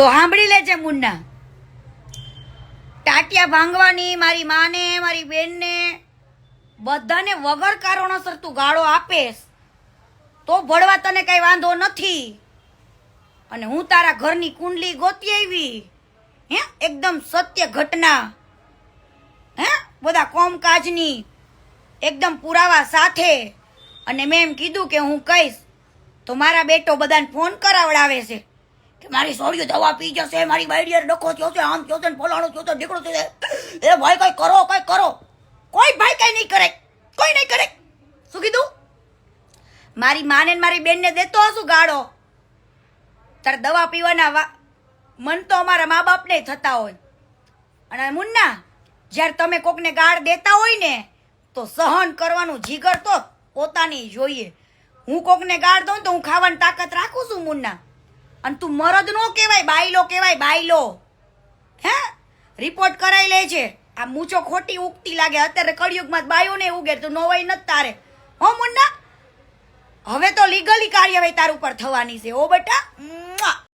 તો સાંભળી લેજે મુન્ના, ટાટિયા ભાંગવાની મારી માને મારી બેનને બધાને વગર કારણોસર તું ગાળો આપેસ તો ભળવા તને કઈ વાંધો નથી. અને હું તારા ઘરની કુંડલી ગોતી આવી, હે એકદમ સત્ય ઘટના, હે બધા કોમકાજની એકદમ પુરાવા સાથે. અને મેં એમ કીધું કે હું કહીશ તો મારા બેટો બધાને ફોન કરાવડાવે છે કે મારી સોળીઓ દવા પી જશે, મારી બાયડીએ ડખો થયો છે, આમ થયો છે, ફલાણો થયો છે, ઢીકડો થયો છે. એ ભાઈ કઈ કરો, કઈ કરો. કોઈ ભાઈ કઈ નહીં કરે, કોઈ નહીં કરે. શું કીધું? મારી માને મારી બેનને દેતો હશું ગાળો. તારે દવા પીવાના મન તો અમારા મા બાપને થતા હોય. અને મુન્ના, જ્યારે તમે કોકને ગાળ દેતા હોય ને તો સહન કરવાનું જીગર તો પોતાની જોઈએ. હું કોકને ગાળ દઉં તો હું ખાવાની તાકાત રાખું છું મુન્ના. અને તું મરદ નો કહેવાય, બાયલો કહેવાય, બાયલો. હે રિપોર્ટ કરાવી લે છે. આ મૂછો ખોટી ઉગતી લાગે. અત્યારે કળિયુગમાં બાયો ને ઉગે તો નવાઈ નથી તારે. હો મુન્ના, હવે તો લીગલી કાર્યવાહી તાર ઉપર થવાની છે. ઓ બેટા.